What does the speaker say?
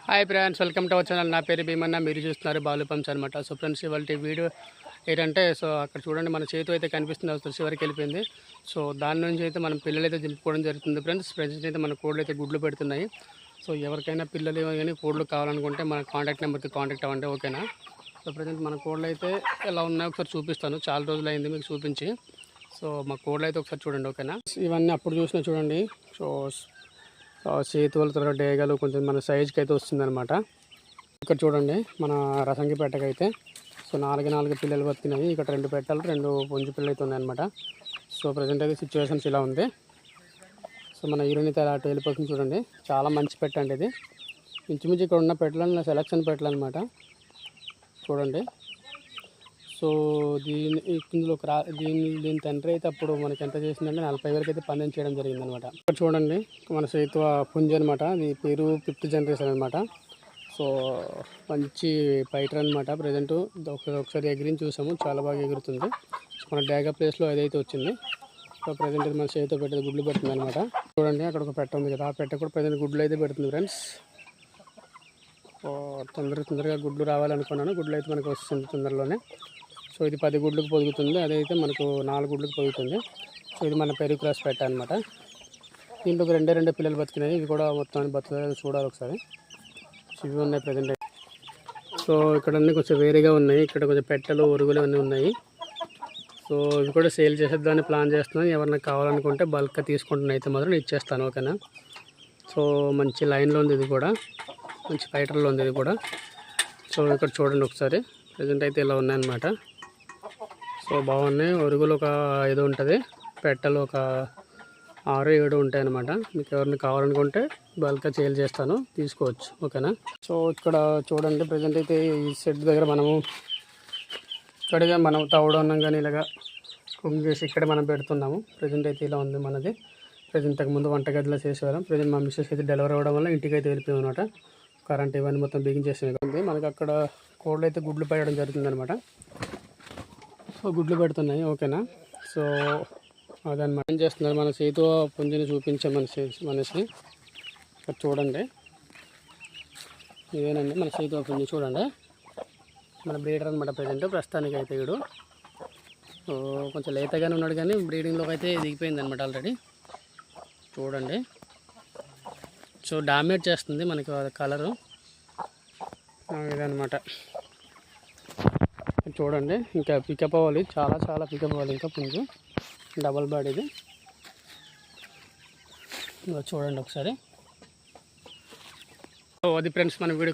Hi friends, welcome to our channel. నా పేరు భీమన్న, మీరు చూస్తున్నారు బాలు పంప్స్ అనమాట. సో ఫ్రెండ్స్, ఇవాళ వీడియో ఏంటంటే, సో అక్కడ చూడండి మన చేతి అయితే కనిపిస్తుంది, అసలు చివరికి వెళ్ళిపోయింది. సో దాని నుంచి అయితే మనం పిల్లలు అయితే దింపుకోవడం జరుగుతుంది ఫ్రెండ్స్. ప్రజెంట్ అయితే మన కోళ్ళు అయితే గుడ్లు పెడుతున్నాయి. సో ఎవరికైనా పిల్లలు కానీ కోళ్ళు కావాలనుకుంటే మన కాంటాక్ట్ నెంబర్కి కాంటాక్ట్ అవ్వండి, ఓకేనా. సో ప్రజెంట్ మన కోళ్ళు అయితే ఎలా ఉన్నాయో ఒకసారి చూపిస్తాను. చాలా రోజులు అయింది మీకు చూపించి. సో మా కోళ్ళు అయితే ఒకసారి చూడండి, ఓకేనా. ఇవన్నీ అప్పుడు చూసినా చూడండి. సో చేతుల త్వరగా డేగలు కొంచెం మన సైజుకి అయితే వస్తుందన్నమాట. ఇక్కడ చూడండి మన రసంగి పెట్టకైతే సో నాలుగు పిల్లలు బతికినాయి. ఇక్కడ 2 పెట్టలు 2 పుంజు పిల్లలు అయితే ఉన్నాయన్నమాట. సో ప్రజెంట్ అయితే సిచ్యువేషన్స్ ఇలా ఉంది. సో మన హీరోని అయితే అలా వెళ్ళిపోతుంది చూడండి. చాలా మంచి పెట్ట అండి ఇది. ఇంచుమించు ఇక్కడ ఉన్న పెట్టలను సెలక్షన్ పెట్టలు అనమాట చూడండి. సో ఇందులో దీని తండ్రి అయితే అప్పుడు మనకి ఎంత చేసిందంటే 40,000 అయితే పందెం చేయడం జరిగిందనమాట. ఇక్కడ చూడండి మన సైతు పుంజ అనమాట. అది పేరు 5th జనరేషన్ అనమాట. సో మంచి ఫైటర్ అనమాట. ప్రజెంట్ ఒకసారి ఎగిరిని చూసాము, చాలా బాగా ఎగురుతుంది. మన డ్యాగా ప్లేస్లో ఏదైతే వచ్చింది. సో ప్రజెంట్ మన చేతితో పెట్టేది గుడ్లు పెడుతుంది అనమాట. చూడండి అక్కడ ఒక పెట్ట ఉంది కదా, ఆ పెట్ట కూడా ప్రజెంట్ గుడ్లు అయితే పెడుతుంది ఫ్రెండ్స్. తొందరగా గుడ్లు రావాలనుకున్నాను. గుడ్లు అయితే మనకు వస్తుంది తొందరలోనే. సో ఇది 10 గుడ్లకు పొదుగుతుంది, అదైతే మనకు 4 గుడ్లకు పొదుగుతుంది. సో ఇది మన పెరుగు క్రాస్ పెట్ట అనమాట. దీంట్లో 2 పిల్లలు బతికినాయి. ఇవి కూడా మొత్తం బతుకుతాయో చూడాలి ఒకసారి. సో ఇవి ఉన్నాయి ప్రజెంట్. సో ఇక్కడ అన్నీ కొంచెం వేరేగా ఉన్నాయి. ఇక్కడ కొంచెం పెట్టలు ఒరుగులు అన్నీ ఉన్నాయి. సో ఇవి కూడా సేల్ చేసేద్దామని ప్లాన్ చేస్తున్నాను. ఎవరైనా కావాలనుకుంటే బల్క్గా తీసుకుంటున్నా అయితే మాత్రం ఇచ్చేస్తాను, ఓకేనా. సో మంచి లైన్లో ఉంది, ఇది కూడా మంచి ఫైటర్లో ఉంది ఇది కూడా. సో ఇక్కడ చూడండి ఒకసారి. ప్రజెంట్ అయితే ఇలా ఉన్నాయన్నమాట. సో బాగున్నాయి. ఒరుగులు ఒక 5 ఉంటుంది, పెట్టలు ఒక 6-7 ఉంటాయి అన్నమాట. మీకు ఎవరిని కావాలనుకుంటే బల్క్గా సేల్ చేస్తాను, తీసుకోవచ్చు, ఓకేనా. సో ఇక్కడ చూడండి ప్రజెంట్ అయితే ఈ సెట్ దగ్గర మనము ఇక్కడిగా మనం తవ్వడం కానీ ఇలాగా కుక్ చేసి ఇక్కడ మనం పెడుతున్నాము. ప్రజెంట్ అయితే ఇలా ఉంది మనది. ప్రజెంట్ ఇంతకుముందు వంటగదిలో చేసేవాళ్ళం. ప్రజెంట్ మా మిస్సెస్ అయితే డెలివరీ అవ్వడం వల్ల ఇంటికి అయితే వెళ్ళిపోయాం అనమాట. కరెంట్ ఇవన్నీ మొత్తం బిగించేసినవి. మనకి అక్కడ కోళ్ళు అయితే గుడ్లు పెట్టడం జరుగుతుంది అనమాట. సో గుడ్లు పెడుతున్నాయి, ఓకేనా. సో అదనమాట ఏం చేస్తున్నారు మన చేతితో పుంజుని చూపించే మనిషి ఇక్కడ చూడండి. ఇదేనండి మన చేతితో పుంజు చూడండి. మన బ్రీడర్ అనమాట ప్రజెంట్ ప్రస్తుతానికి అయితే వీడు. సో కొంచెం లేతగానే ఉన్నాడు కానీ బ్రీడింగ్లోకి అయితే దిగిపోయింది అనమాట ఆల్రెడీ. చూడండి. సో డామేజ్ చేస్తుంది మనకి కలరు ఇదనమాట. చూడండి ఇంకా పికప్ అవ్వాలి, చాలా పికప్ అవ్వాలి ఇంకా పుంజు. డబల్ బాడీ ఇది. చూడండి ఒకసారి. సో అది ఫ్రెండ్స్ మన వీడియో.